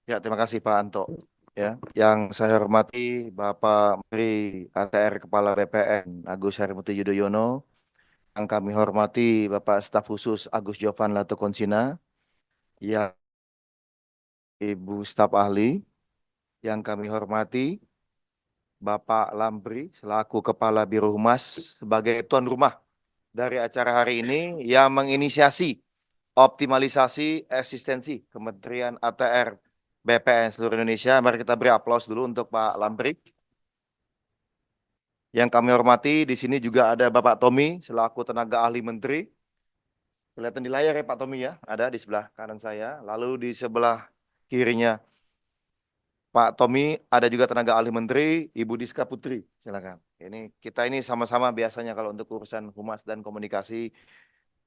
Ya, terima kasih Pak Anto. Ya, yang saya hormati Bapak Menteri ATR Kepala BPN Agus Harimurti Yudhoyono, yang kami hormati Bapak Staf Khusus Agus Jovan Latokonsina, yang Ibu Staf Ahli, yang kami hormati Bapak Lambri selaku Kepala Biro Humas sebagai tuan rumah dari acara hari ini yang menginisiasi optimalisasi eksistensi Kementerian ATR BPN seluruh Indonesia. Mari kita beri aplaus dulu untuk Pak Lambri. Yang kami hormati, di sini juga ada Bapak Tommy selaku tenaga ahli menteri. Kelihatan di layar ya Pak Tommy ya, ada di sebelah kanan saya. Lalu di sebelah kirinya Pak Tommy ada juga tenaga ahli menteri, Ibu Diska Putri. Silakan. Kita ini sama-sama biasanya kalau untuk urusan humas dan komunikasi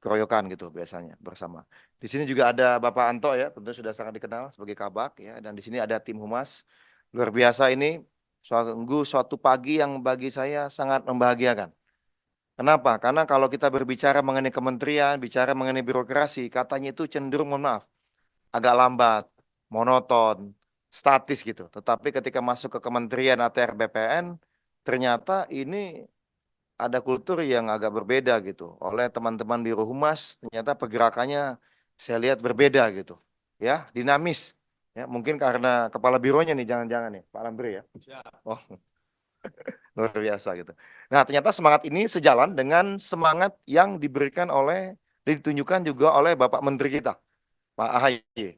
keroyokan gitu biasanya bersama. Di sini juga ada Bapak Anto ya, tentu sudah sangat dikenal sebagai Kabak ya, dan di sini ada tim humas. Luar biasa ini, sungguh suatu pagi yang bagi saya sangat membahagiakan. Kenapa? Karena kalau kita berbicara mengenai kementerian, bicara mengenai birokrasi, katanya itu cenderung, mohon maaf, agak lambat, monoton, statis gitu. Tetapi ketika masuk ke kementerian ATR BPN, ternyata ini ada kultur yang agak berbeda gitu. Oleh teman-teman Biro Humas, ternyata pergerakannya saya lihat berbeda gitu. Ya, dinamis. Ya, mungkin karena kepala bironya nih, jangan-jangan nih, Pak Lambri ya. Oh, luar biasa gitu. Nah, ternyata semangat ini sejalan dengan semangat yang diberikan oleh, ditunjukkan juga oleh Bapak Menteri kita, Pak AHY.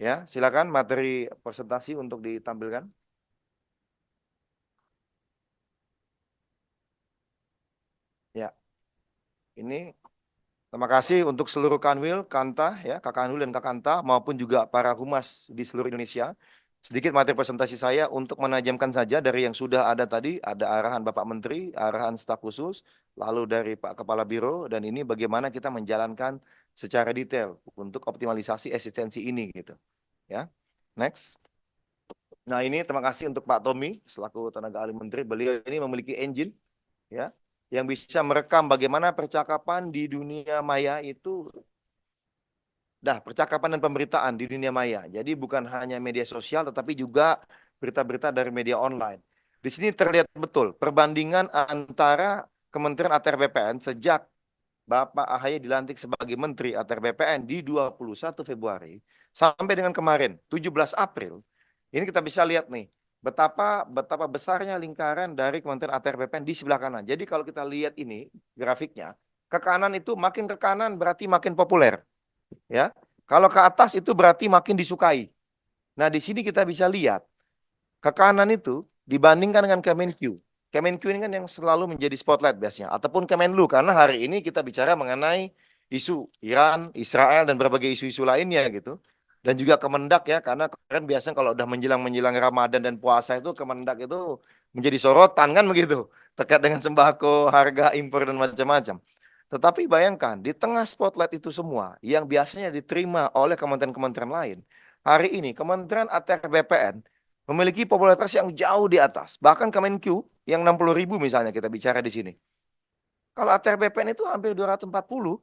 Ya, silakan materi presentasi untuk ditampilkan. Ya, ini terima kasih untuk seluruh Kanwil, Kanta, ya, Kak Kanwil dan Kak Kanta, maupun juga para humas di seluruh Indonesia. Sedikit materi presentasi saya untuk menajamkan saja dari yang sudah ada tadi, ada arahan Bapak Menteri, arahan staf khusus, lalu dari Pak Kepala Biro, dan ini bagaimana kita menjalankan secara detail untuk optimalisasi eksistensi ini gitu. Ya, next. Nah ini terima kasih untuk Pak Tommy selaku tenaga ahli Menteri. Beliau ini memiliki engine ya yang bisa merekam bagaimana percakapan di dunia maya itu, percakapan dan pemberitaan di dunia maya. Jadi bukan hanya media sosial tetapi juga berita-berita dari media online. Di sini terlihat betul perbandingan antara Kementerian ATR BPN sejak Bapak AHY dilantik sebagai Menteri ATR BPN di 21 Februari sampai dengan kemarin 17 April. Ini kita bisa lihat nih betapa betapa besarnya lingkaran dari Kementerian ATR BPN di sebelah kanan. Jadi kalau kita lihat ini grafiknya, ke kanan itu makin ke kanan berarti makin populer, ya. Kalau ke atas itu berarti makin disukai. Nah, di sini kita bisa lihat ke kanan itu dibandingkan dengan Kemenq. Kemenq ini kan yang selalu menjadi spotlight biasanya, ataupun Kemenlu, karena hari ini kita bicara mengenai isu Iran, Israel, dan berbagai isu-isu lainnya gitu. Dan juga Kemendak ya, karena kemarin biasanya kalau udah menjelang-menjelang Ramadan dan puasa itu Kemendak itu menjadi sorotan kan begitu, terkait dengan sembako, harga impor dan macam-macam. Tetapi bayangkan, di tengah spotlight itu semua, yang biasanya diterima oleh kementerian-kementerian lain, hari ini Kementerian ATR BPN memiliki popularitas yang jauh di atas. Bahkan Kemenq yang 60.000 misalnya kita bicara di sini. Kalau ATR BPN itu hampir 240.000.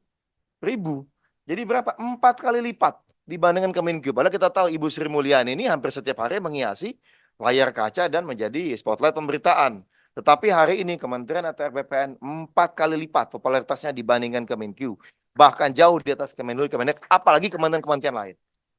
Jadi berapa? 4 kali lipat dibandingkan Kemenq. Padahal kita tahu Ibu Sri Mulyani ini hampir setiap hari menghiasi layar kaca dan menjadi spotlight pemberitaan. Tetapi hari ini Kementerian ATR BPN 4 kali lipat popularitasnya dibandingkan Kemenq. Bahkan jauh di atas Kemenlu, Kemenek, apalagi kementerian-kementerian lain.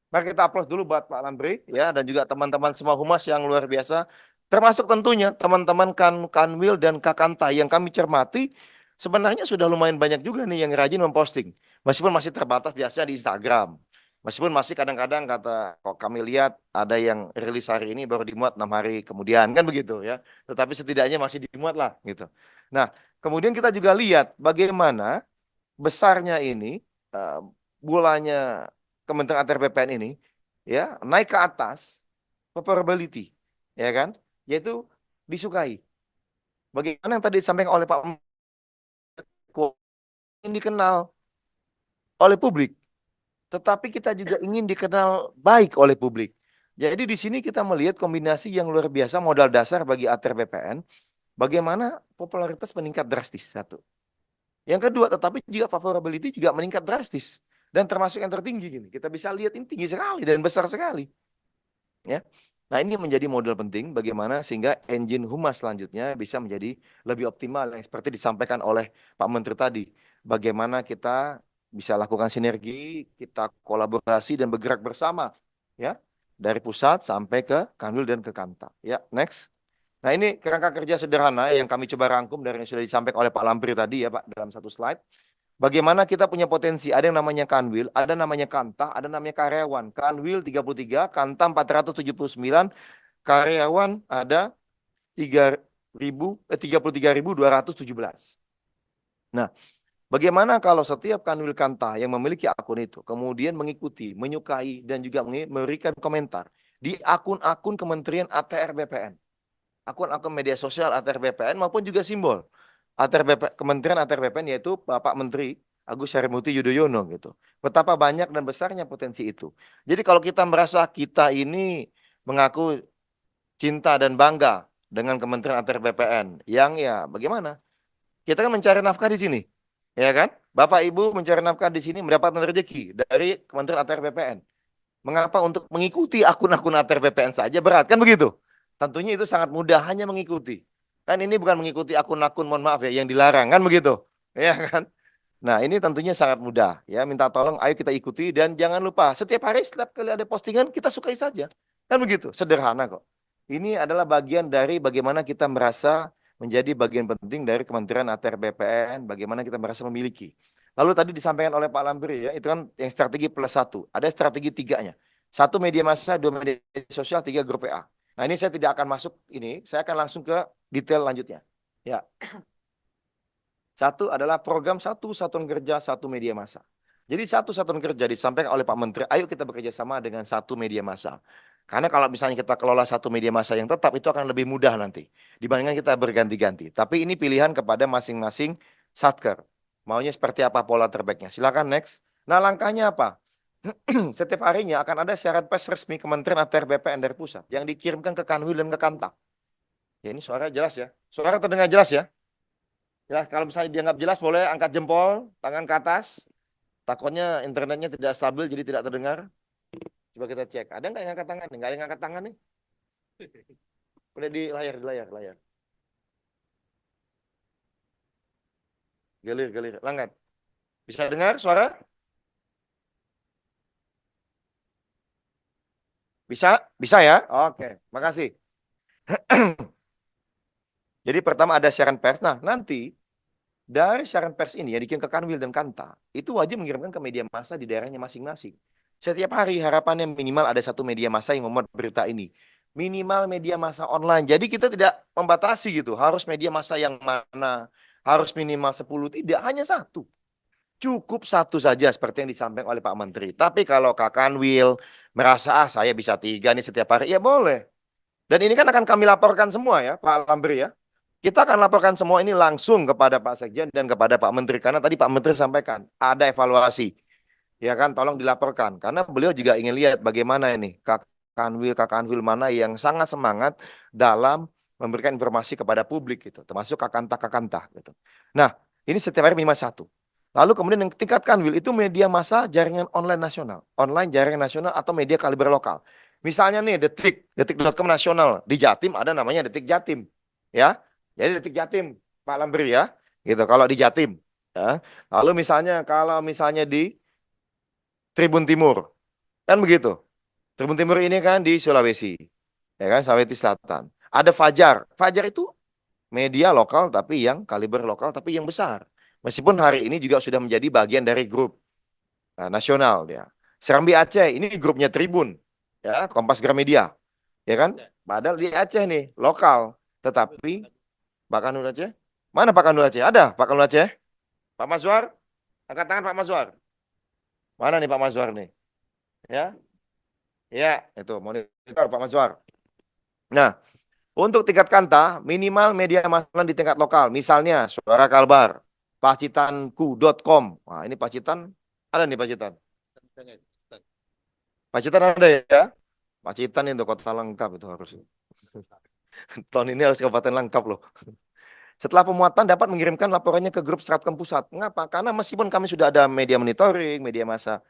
Mari kita aplaus dulu buat Pak Lambri ya, dan juga teman-teman semua humas yang luar biasa. Termasuk tentunya teman-teman Kanwil dan Kakanta yang kami cermati, sebenarnya sudah lumayan banyak juga nih yang rajin memposting. Meskipun masih terbatas biasanya di Instagram. Meskipun masih kadang-kadang kata kok kami lihat ada yang rilis hari ini baru dimuat 6 hari kemudian kan begitu ya. Tetapi setidaknya masih dimuat lah gitu. Nah, kemudian kita juga lihat bagaimana besarnya ini, eh, bolanya Kementerian ATR BPN ini ya naik ke atas favorability, ya kan, yaitu disukai. Bagaimana yang tadi disampaikan oleh Pak Menko, ingin dikenal oleh publik, tetapi kita juga ingin dikenal baik oleh publik. Jadi di sini kita melihat kombinasi yang luar biasa modal dasar bagi ATR BPN, bagaimana popularitas meningkat drastis satu. Yang kedua, tetapi juga favorability juga meningkat drastis. Dan termasuk yang tertinggi gini. Kita bisa lihat ini tinggi sekali dan besar sekali. Ya. Nah, ini menjadi modal penting bagaimana sehingga engine humas selanjutnya bisa menjadi lebih optimal yang seperti disampaikan oleh Pak Menteri tadi. Bagaimana kita bisa lakukan sinergi, kita kolaborasi dan bergerak bersama ya dari pusat sampai ke Kanwil dan ke Kanta. Ya, next. Nah, ini kerangka kerja sederhana yang kami coba rangkum dari yang sudah disampaikan oleh Pak Lampri tadi ya, Pak, dalam satu slide. Bagaimana kita punya potensi, ada yang namanya kanwil, ada namanya kanta, ada namanya karyawan. Kanwil 33, kanta 479, karyawan ada 33.217. Nah, bagaimana kalau setiap kanwil kanta yang memiliki akun itu kemudian mengikuti, menyukai dan juga memberikan komentar di akun-akun Kementerian ATR BPN, akun-akun media sosial ATR BPN maupun juga simbol ATR BP, Kementerian ATR BPN yaitu Bapak Menteri Agus Harimurti Yudhoyono gitu. Betapa banyak dan besarnya potensi itu. Jadi kalau kita merasa kita ini mengaku cinta dan bangga dengan Kementerian ATR BPN yang ya bagaimana? Kita kan mencari nafkah di sini. Ya kan? Bapak Ibu mencari nafkah di sini mendapatkan rezeki dari Kementerian ATR BPN. Mengapa untuk mengikuti akun-akun ATR BPN saja berat kan begitu? Tentunya itu sangat mudah hanya mengikuti. Kan ini bukan mengikuti akun-akun mohon maaf ya yang dilarang kan begitu. Ya kan? Nah, ini tentunya sangat mudah ya. Minta tolong ayo kita ikuti dan jangan lupa setiap hari setiap kali ada postingan kita sukai saja. Kan begitu, sederhana kok. Ini adalah bagian dari bagaimana kita merasa menjadi bagian penting dari Kementerian ATR BPN, bagaimana kita merasa memiliki. Lalu tadi disampaikan oleh Pak Lambri ya, itu kan yang strategi plus satu. Ada strategi tiganya. Satu media massa, dua media sosial, tiga grup WA. Nah ini saya tidak akan masuk ini, saya akan langsung ke detail lanjutnya. Ya, satu adalah program satu satuan kerja satu media massa. Jadi satu satuan kerja disampaikan oleh Pak Menteri, ayo kita bekerja sama dengan satu media massa. Karena kalau misalnya kita kelola satu media massa yang tetap itu akan lebih mudah nanti dibandingkan kita berganti-ganti. Tapi ini pilihan kepada masing-masing satker. Maunya seperti apa pola terbaiknya. Silakan next. Nah, langkahnya apa? Setiap harinya akan ada syarat pers resmi Kementerian ATR BPN dari pusat yang dikirimkan ke Kanwil dan ke Kanta. Ya ini suara jelas ya. Suara terdengar jelas ya. Ya, kalau misalnya dianggap jelas boleh angkat jempol, tangan ke atas. Takutnya internetnya tidak stabil jadi tidak terdengar. Coba kita cek. Ada nggak yang angkat tangan nih? Nggak ada yang angkat tangan nih? Udah di layar, di layar, layar. Gelir, gelir. Langgat. Bisa dengar suara? Bisa? Bisa ya? Oke, makasih. Jadi pertama ada siaran pers. Nah, nanti dari siaran pers ini yang dikirim ke Kanwil dan Kanta, itu wajib mengirimkan ke media massa di daerahnya masing-masing. Setiap hari harapannya minimal ada satu media massa yang memuat berita ini. Minimal media massa online. Jadi kita tidak membatasi gitu, harus media massa yang mana, harus minimal 10, tidak, hanya satu. Cukup satu saja seperti yang disampaikan oleh Pak Menteri. Tapi kalau Kak Kanwil merasa, saya bisa tiga nih setiap hari, ya boleh. Dan ini kan akan kami laporkan semua ya, Pak Lambri ya. Kita akan laporkan semua ini langsung kepada Pak Sekjen dan kepada Pak Menteri. Karena tadi Pak Menteri sampaikan, ada evaluasi. Ya kan, tolong dilaporkan. Karena beliau juga ingin lihat bagaimana ini Kak Kanwil mana yang sangat semangat dalam memberikan informasi kepada publik gitu. Termasuk Kakanta gitu. Nah, ini setiap hari minimal satu. Lalu kemudian yang tingkat Kanwil itu media massa jaringan online nasional. Online jaringan nasional atau media kaliber lokal. Misalnya nih detik.com nasional. Di Jatim ada namanya Detik Jatim. Ya, jadi Detik Jatim, Pak Lambri ya. Gitu, kalau di Jatim. Ya. Lalu misalnya kalau misalnya di Tribun Timur. Kan begitu. Tribun Timur ini kan di Sulawesi. Ya kan, Sulawesi Selatan. Ada Fajar. Fajar itu media lokal tapi yang kaliber lokal tapi yang besar. Meskipun hari ini juga sudah menjadi bagian dari grup nasional dia. Serambi Aceh ini grupnya Tribun. Ya, Kompas Gramedia. Ya kan? Padahal di Aceh nih, lokal. Tetapi Pak Kanul Aceh? Mana Pak Kanul Aceh? Ada Pak Kanul Aceh? Pak Mazwar? Angkat tangan Pak Mazwar. Mana nih Pak Mazwar nih? Ya, ya, itu monitor Pak Mazwar. Nah, untuk tingkat kanta, minimal media massa di tingkat lokal. Misalnya, Suara Kalbar, pacitanku.com. Wah, ini Pacitan, ada nih Pacitan. Pacitan ada ya? Pacitan itu kota lengkap itu harus. Tahun ini harus kabupaten lengkap loh. Setelah pemuatan dapat mengirimkan laporannya ke grup Stratkom Pusat. Mengapa? Karena meskipun kami sudah ada media monitoring, media massa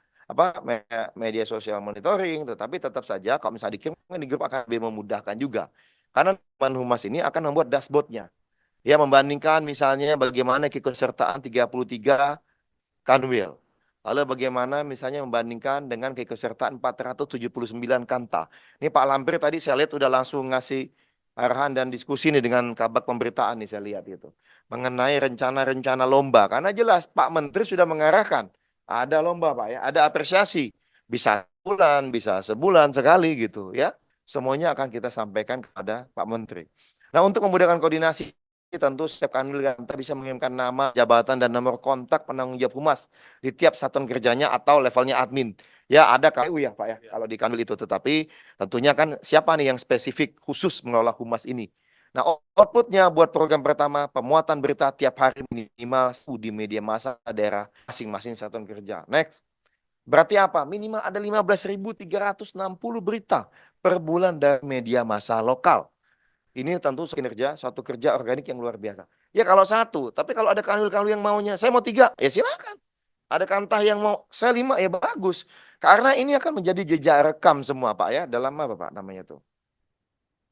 media sosial monitoring, tetapi tetap saja kalau misalnya dikirim di grup akan lebih memudahkan juga. Karena teman humas ini akan membuat dashboardnya. Ya, membandingkan misalnya bagaimana keikutsertaan 33 Kanwil. Lalu bagaimana misalnya membandingkan dengan keikutsertaan 479 Kanta. Ini Pak Lampir tadi saya lihat udah langsung ngasih arahan dan diskusi nih dengan kabak pemberitaan nih saya lihat itu. Mengenai rencana-rencana lomba. Karena jelas Pak Menteri sudah mengarahkan. Ada lomba Pak ya, ada apresiasi. Bisa bulan, bisa sebulan sekali gitu ya. Semuanya akan kita sampaikan kepada Pak Menteri. Nah, untuk memudahkan koordinasi, tentu setiap kanwil Ganta bisa mengirimkan nama, jabatan, dan nomor kontak penanggung jawab humas di tiap satuan kerjanya atau levelnya admin. Ya, ada KU ya Pak ya, kalau di kanwil itu. Tetapi tentunya kan siapa nih yang spesifik khusus mengelola humas ini. Nah, outputnya buat program pertama, pemuatan berita tiap hari minimal di media massa daerah masing-masing satuan kerja. Next. Berarti apa? Minimal ada 15.360 berita per bulan dari media massa lokal. Ini tentu kinerja suatu kerja organik yang luar biasa. Ya kalau satu, tapi kalau ada kanwil-kanwil yang maunya, saya mau 3, ya silakan. Ada kantah yang mau, saya 5, ya bagus. Karena ini akan menjadi jejak rekam semua Pak ya, dalam apa Pak namanya tuh?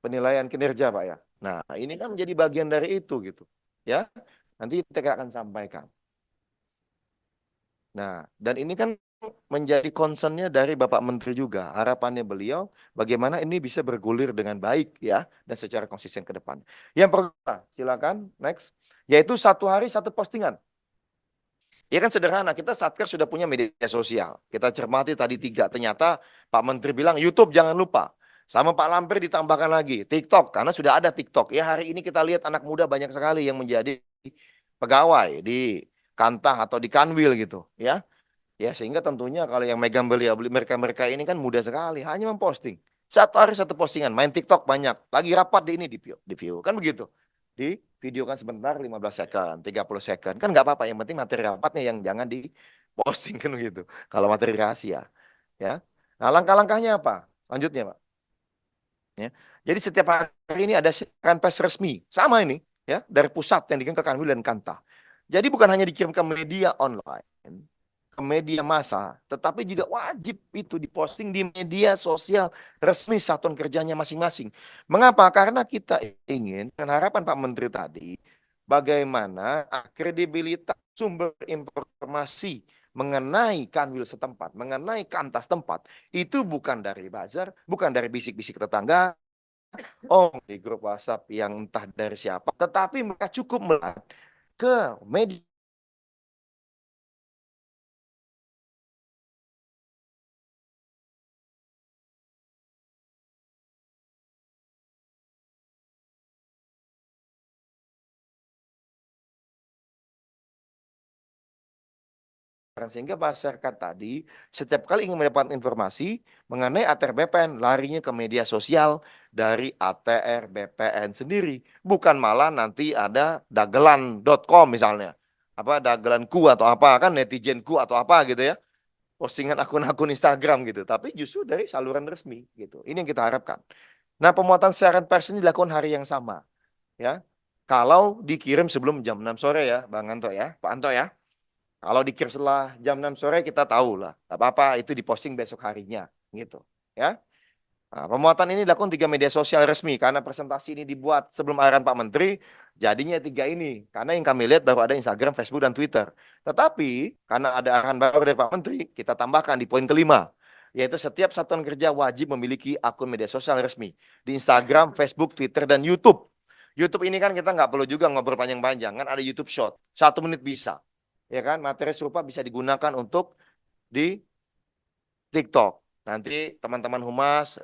Penilaian kinerja Pak ya. Nah ini kan menjadi bagian dari itu gitu. Ya, nanti kita akan sampaikan. Nah, dan ini kan menjadi concernnya dari Bapak Menteri juga. Harapannya beliau bagaimana ini bisa bergulir dengan baik ya dan secara konsisten ke depan. Yang pertama, silakan next, yaitu 1 hari 1 postingan. Ya kan sederhana, kita Satker sudah punya media sosial. Kita cermati tadi 3, ternyata Pak Menteri bilang YouTube jangan lupa. Sama Pak Lampir ditambahkan lagi TikTok karena sudah ada TikTok. Ya hari ini kita lihat anak muda banyak sekali yang menjadi pegawai di Kantah atau di Kanwil gitu ya. Ya, sehingga tentunya kalau yang megang beliau, mereka-mereka ini kan mudah sekali, hanya memposting. 1 hari 1 postingan, main TikTok banyak. Lagi rapat di ini di view. Kan begitu. Di video kan sebentar 15 second, 30 second. Kan nggak apa-apa, yang penting materi rapatnya yang jangan di posting kan begitu. Kalau materi rahasia, ya. Nah, langkah-langkahnya apa? Lanjutnya, Pak. Ya. Jadi setiap hari ini ada siaran pers resmi, sama ini, ya, dari pusat yang dikirim ke Kanwil dan Kanta. Jadi bukan hanya dikirim ke media online, ke media massa, tetapi juga wajib itu diposting di media sosial resmi satuan kerjanya masing-masing. Mengapa? Karena kita ingin, dengan harapan Pak Menteri tadi, bagaimana kredibilitas sumber informasi mengenai kanwil setempat, mengenai kantas tempat, itu bukan dari buzzer, bukan dari bisik-bisik tetangga, oh di grup WhatsApp yang entah dari siapa, tetapi mereka cukup melihat ke media sehingga masyarakat tadi setiap kali ingin mendapatkan informasi mengenai ATR BPN larinya ke media sosial dari ATR BPN sendiri, bukan malah nanti ada dagelan.com misalnya, apa dagelanku atau apa kan netizenku atau apa gitu ya, postingan akun-akun Instagram gitu, tapi justru dari saluran resmi gitu. Ini yang kita harapkan. Nah, pemuatan siaran pers ini dilakukan hari yang sama ya. Kalau dikirim sebelum jam 6 sore ya, Bang Anto ya, Pak Anto ya. Kalau dikirim setelah jam 6 sore kita tahu lah. Tak apa-apa itu diposting besok harinya gitu. Ya. Nah, pemuatan ini dilakukan 3 media sosial resmi karena presentasi ini dibuat sebelum arahan Pak Menteri, jadinya 3 ini. Karena yang kami lihat baru ada Instagram, Facebook, dan Twitter. Tetapi karena ada arahan baru dari Pak Menteri, kita tambahkan di poin kelima, yaitu setiap satuan kerja wajib memiliki akun media sosial resmi di Instagram, Facebook, Twitter, dan YouTube. YouTube ini kan kita nggak perlu juga ngobrol panjang-panjang, kan ada YouTube Short, 1 menit bisa. Ya kan, materi serupa bisa digunakan untuk di TikTok. Nanti teman-teman humas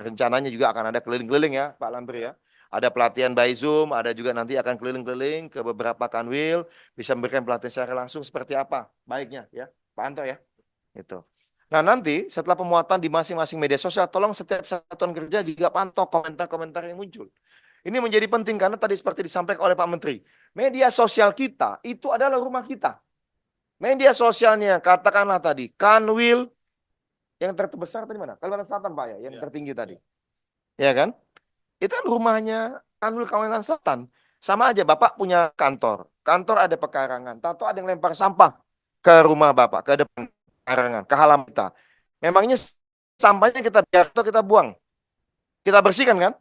rencananya juga akan ada keliling-keliling ya Pak Lambri ya. Ada pelatihan by Zoom, ada juga nanti akan keliling-keliling ke beberapa kanwil, bisa memberikan pelatihan secara langsung seperti apa baiknya ya Pak Anto ya. Itu. Nah nanti setelah pemuatan di masing-masing media sosial, tolong setiap satuan kerja juga pantau komentar-komentar yang muncul. Ini menjadi penting karena tadi seperti disampaikan oleh Pak Menteri, media sosial kita itu adalah rumah kita. Media sosialnya katakanlah tadi Kanwil yang terbesar tadi mana? Kalimantan Selatan Pak ya, yang tertinggi tadi. Ya kan? Itu kan rumahnya Kanwil Kalimantan Selatan. Sama aja Bapak punya kantor. Kantor ada pekarangan. Tato ada yang lempar sampah ke rumah Bapak, ke depan. sembarangan ke halaman kita. Memangnya sampahnya kita biar atau kita buang? Kita bersihkan kan?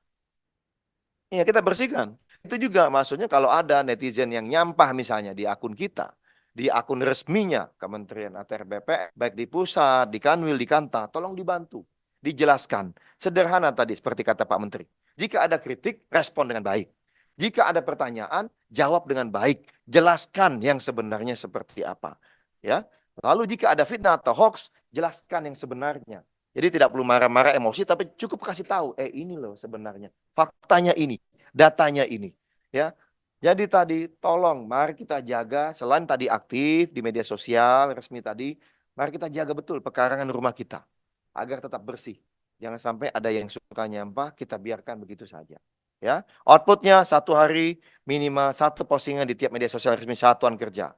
Iya, kita bersihkan. Itu juga maksudnya kalau ada netizen yang nyampah misalnya di akun kita, di akun resminya Kementerian ATR BPN, baik di pusat, di Kanwil, di Kanta, tolong dibantu, dijelaskan. Sederhana tadi seperti kata Pak Menteri. Jika ada kritik, respon dengan baik. Jika ada pertanyaan, jawab dengan baik. Jelaskan yang sebenarnya seperti apa. Ya. Lalu jika ada fitnah atau hoax, jelaskan yang sebenarnya. Jadi tidak perlu marah-marah emosi, tapi cukup kasih tahu, ini loh sebenarnya. Faktanya ini, datanya ini. Ya, jadi tadi tolong mari kita jaga selain tadi aktif di media sosial resmi tadi, mari kita jaga betul pekarangan rumah kita agar tetap bersih. Jangan sampai ada yang suka nyampah, kita biarkan begitu saja. Ya, outputnya satu hari minimal satu postingan di tiap media sosial resmi satuan kerja.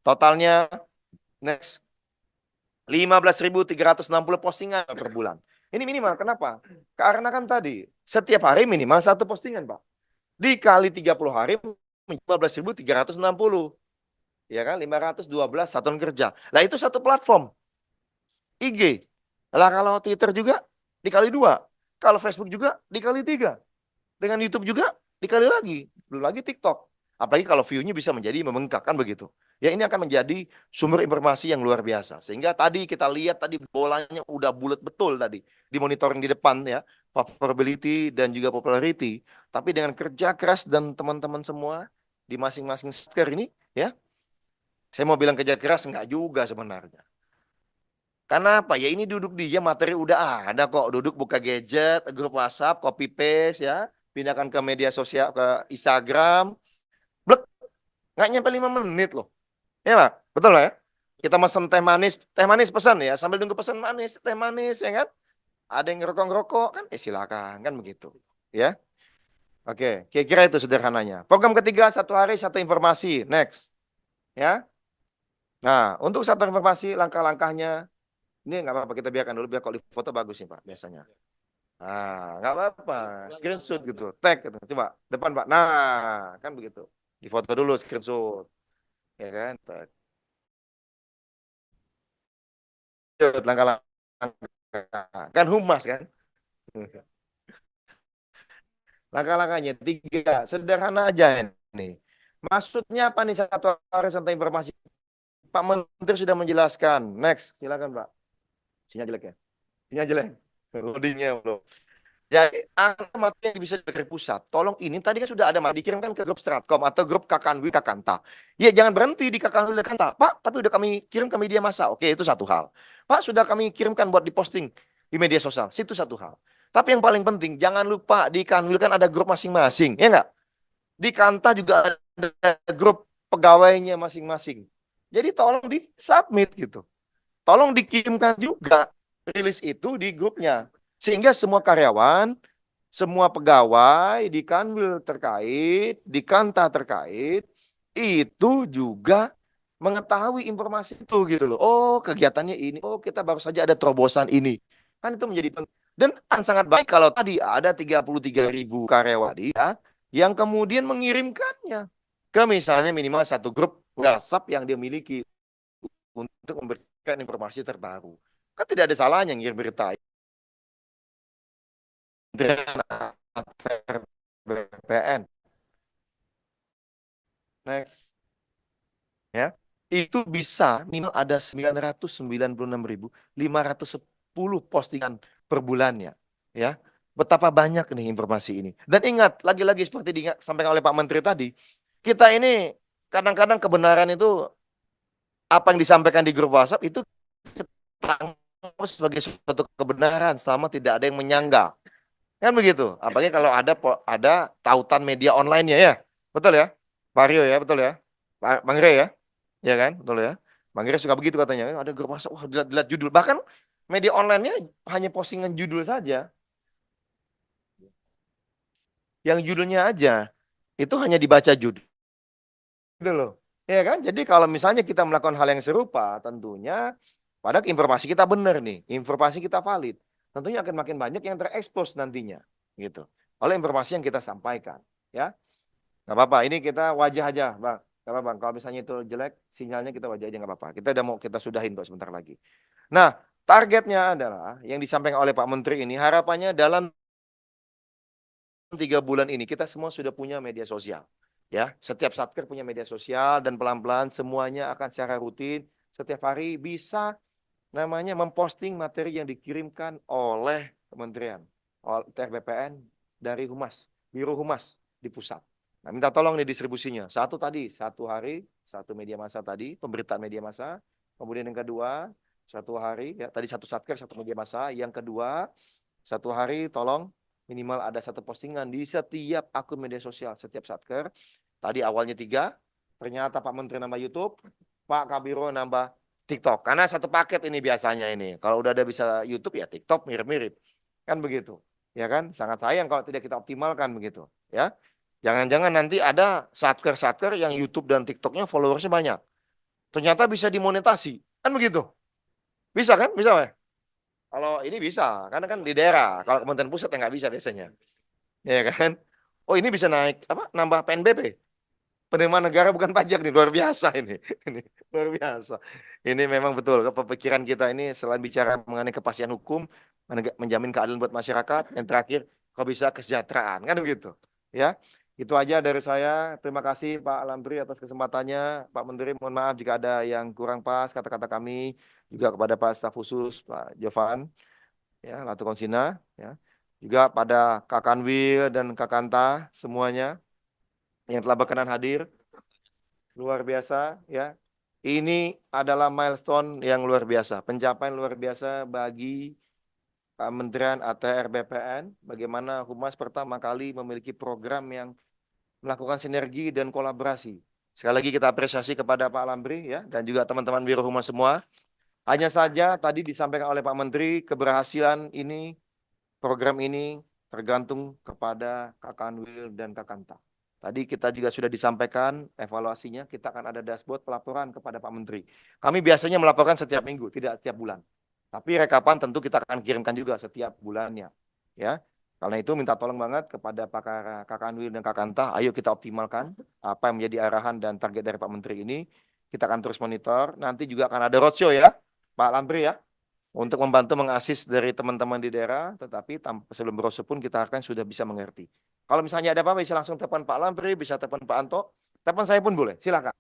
Totalnya next 15.360 postingan per bulan. Ini minimal, kenapa? Karena kan tadi, setiap hari minimal satu postingan, Pak. Dikali 30 hari, 15.360. Ya kan, 512 satuan kerja. Lah itu satu platform, IG. Lah kalau Twitter juga, dikali 2. Kalau Facebook juga, dikali 3. Dengan YouTube juga, dikali lagi. Belum lagi TikTok. Apalagi kalau view-nya bisa menjadi membengkak, kan begitu. Ya ini akan menjadi sumber informasi yang luar biasa. Sehingga tadi kita lihat tadi bolanya udah bulat betul tadi. Di monitoring di depan ya. Favorability dan juga popularity. Tapi dengan kerja keras dan teman-teman semua di masing-masing sektor ini ya. Saya mau bilang kerja keras enggak juga sebenarnya. Karena apa? Ya ini duduk dia materi udah ada kok. Duduk buka gadget, grup WhatsApp, copy paste ya. Pindahkan ke media sosial, ke Instagram. Blek, nggak nyampe 5 menit loh. Ya Pak, betul lah ya. Kita mesen teh manis pesan ya. Sambil nunggu pesan manis, teh manis ya kan. Ada yang ngerokok-ngerokok kan, silakan kan begitu. Ya, oke. Kira-kira itu sederhananya. Program ketiga, satu hari satu informasi. Next. Ya. Nah, untuk satu informasi, langkah-langkahnya. Ini nggak apa-apa, kita biarkan dulu. Biar kalau di foto bagus nih Pak, biasanya. Nah, nggak apa-apa. Screenshot gitu. Tag gitu. Coba, depan Pak. Nah, kan begitu. Di foto dulu, screenshot. Ya kan? Tag. Langkah-langkah. Kan humas kan? Langkah-langkahnya tiga, sederhana aja ini. Maksudnya apa nih satu hari santai informasi? Pak Menteri sudah menjelaskan. Next, silakan Pak. Sinyal jelek ya? Sinyal jelek. Loadingnya belum. Jadi angka materi yang bisa dari pusat. Tolong ini tadi kan sudah ada dikirimkan ke grup Stratkom atau grup Kakanwi Kakanta. Ya jangan berhenti di Kakanwi Kakanta. Pak, tapi udah kami kirim ke media massa. Oke, itu satu hal. Pak, sudah kami kirimkan buat diposting di media sosial. Situ satu hal. Tapi yang paling penting, jangan lupa di Kanwil kan ada grup masing-masing. Ya enggak? Di Kanta juga ada grup pegawainya masing-masing. Jadi tolong di-submit gitu. Tolong dikirimkan juga rilis itu di grupnya. Sehingga semua karyawan, semua pegawai di Kanwil terkait, di Kanta terkait, itu juga mengetahui informasi itu gitu loh. Oh, kegiatannya ini. Oh, kita baru saja ada terobosan ini. Kan itu menjadi penting. Dan sangat baik kalau tadi ada 33.000 karyawan dia yang kemudian mengirimkannya ke misalnya minimal satu grup WhatsApp yang dia miliki untuk memberikan informasi terbaru. Kan tidak ada salahnya ngirim berita BPN. Next. Ya. Itu bisa minimal ada 996.510 postingan per bulannya. Ya. Betapa banyak nih informasi ini. Dan ingat, lagi-lagi seperti disampaikan oleh Pak Menteri tadi, kita ini kadang-kadang kebenaran itu apa yang disampaikan di grup WhatsApp itu kita anggap sebagai suatu kebenaran selama tidak ada yang menyanggah. Kan begitu. Apalagi kalau ada tautan media online-nya ya. Betul ya? Pak Rio ya, betul ya? Bang Rey ya? Ya kan? Betul ya? Bang Rey suka begitu katanya. Ada grup WhatsApp, wah dilihat judul. Bahkan media online-nya hanya postingan judul saja. Yang judulnya aja. Itu hanya dibaca judul. Gitu loh. Ya kan? Jadi kalau misalnya kita melakukan hal yang serupa, tentunya padahal informasi kita benar nih, informasi kita valid. Tentunya akan makin banyak yang terekspos nantinya, gitu. Oleh informasi yang kita sampaikan, ya. Nggak apa-apa, ini kita wajah aja, Bang. Gak apa-apa. Kalau misalnya itu jelek, sinyalnya kita wajah aja nggak apa-apa. Kita udah mau kita sudahin kok sebentar lagi. Nah, targetnya adalah yang disampaikan oleh Pak Menteri ini harapannya dalam 3 bulan ini kita semua sudah punya media sosial. Ya, setiap satker punya media sosial dan pelan-pelan semuanya akan secara rutin setiap hari bisa namanya memposting materi yang dikirimkan oleh kementerian, oleh TRBPN dari Humas, Biro Humas di pusat. Nah, minta tolong nih distribusinya. Satu tadi, satu hari, satu media massa tadi, pemberitaan media massa. Kemudian yang kedua, satu hari, ya tadi satu satker, satu media massa. Yang kedua, satu hari tolong minimal ada satu postingan di setiap akun media sosial, setiap satker. Tadi awalnya 3, ternyata Pak Menteri nambah YouTube, Pak Kabiro nambah TikTok. Karena satu paket ini biasanya ini. Kalau udah ada bisa YouTube ya TikTok mirip-mirip. Kan begitu. Ya kan? Sangat sayang kalau tidak kita optimalkan begitu. Ya. Jangan-jangan nanti ada satker-satker yang YouTube dan TikToknya followersnya banyak. Ternyata bisa dimonetasi. Kan begitu. Bisa kan? Bisa ya? Kalau ini bisa. Karena kan di daerah. Kalau Kementerian Pusat ya nggak bisa biasanya. Ya kan? Oh ini bisa naik apa? Nambah PNBP. Penerimaan negara bukan pajak nih, luar biasa ini. Ini luar biasa. Ini memang betul kepikiran kita ini selain bicara mengenai kepastian hukum, menjamin keadilan buat masyarakat, yang terakhir kalau bisa kesejahteraan, kan begitu. Ya. Itu aja dari saya. Terima kasih Pak Lambri atas kesempatannya. Pak Menteri, mohon maaf jika ada yang kurang pas kata-kata kami, juga kepada Pak Staf Khusus Pak Jovan, ya, Latu Konsina, ya. Juga pada Kak Kanwil dan Kak Kanta semuanya yang telah berkenan hadir. Luar biasa ya. Ini adalah milestone yang luar biasa, pencapaian luar biasa bagi Kementerian ATR BPN. Bagaimana Humas pertama kali memiliki program yang melakukan sinergi dan kolaborasi. Sekali lagi kita apresiasi kepada Pak Lambri ya dan juga teman-teman Biro Humas semua. Hanya saja tadi disampaikan oleh Pak Menteri keberhasilan ini, program ini tergantung kepada Kak Kanwil dan Kak Kanta. Tadi kita juga sudah disampaikan evaluasinya, kita akan ada dashboard pelaporan kepada Pak Menteri. Kami biasanya melaporkan setiap minggu, tidak setiap bulan. Tapi rekapan tentu kita akan kirimkan juga setiap bulannya. Ya, karena itu minta tolong banget kepada Kak Kanwil dan Kak Kanta, ayo kita optimalkan apa yang menjadi arahan dan target dari Pak Menteri ini. Kita akan terus monitor. Nanti juga akan ada roadshow ya, Pak Lambri ya, untuk membantu mengasis dari teman-teman di daerah, tetapi sebelum brosur pun kita akan sudah bisa mengerti. Kalau misalnya ada apa-apa bisa langsung telepon Pak Lampri, bisa telepon Pak Anto, telepon saya pun boleh, silakan.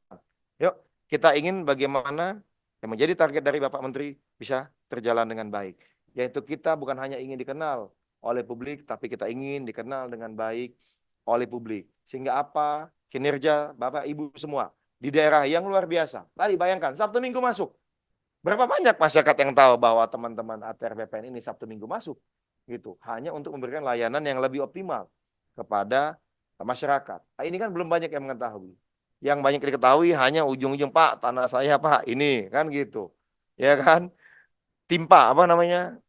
Yuk, kita ingin bagaimana yang menjadi target dari Bapak Menteri bisa terjalan dengan baik. Yaitu kita bukan hanya ingin dikenal oleh publik, tapi kita ingin dikenal dengan baik oleh publik. Sehingga apa? Kinerja Bapak Ibu semua di daerah yang luar biasa. Tadi bayangkan, Sabtu Minggu masuk. Berapa banyak masyarakat yang tahu bahwa teman-teman ATR BPN ini Sabtu Minggu masuk? Gitu. Hanya untuk memberikan layanan yang lebih optimal kepada masyarakat. Nah, ini kan belum banyak yang mengetahui. Yang banyak diketahui hanya ujung-ujung Pak, tanah saya Pak, ini kan gitu. Ya kan? Timpa apa namanya?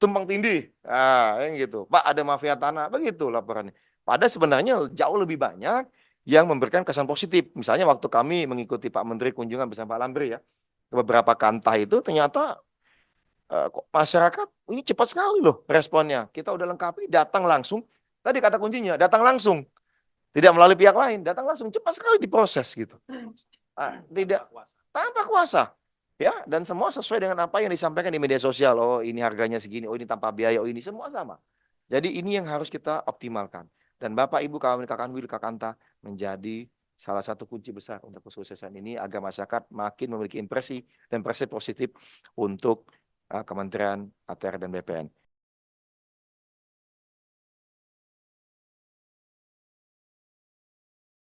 Tumpang tindih. Ah, yang gitu. Pak ada mafia tanah, begitu laporannya. Padahal sebenarnya jauh lebih banyak yang memberikan kesan positif. Misalnya waktu kami mengikuti Pak Menteri kunjungan bersama Pak Lambri ya, ke beberapa kantah itu ternyata kok masyarakat ini cepat sekali loh responnya. Kita udah lengkapi, datang langsung. Tadi kata kuncinya, datang langsung. Tidak melalui pihak lain, datang langsung. Cepat sekali diproses gitu. Tidak tanpa kuasa. Ya, dan semua sesuai dengan apa yang disampaikan di media sosial. Oh, ini harganya segini, oh ini tanpa biaya, oh ini semua sama. Jadi ini yang harus kita optimalkan. Dan Bapak Ibu kawan Kakan Wil Kakanta menjadi salah satu kunci besar untuk kesuksesan ini agar masyarakat makin memiliki impresi dan persepsi positif untuk Kementerian ATR dan BPN.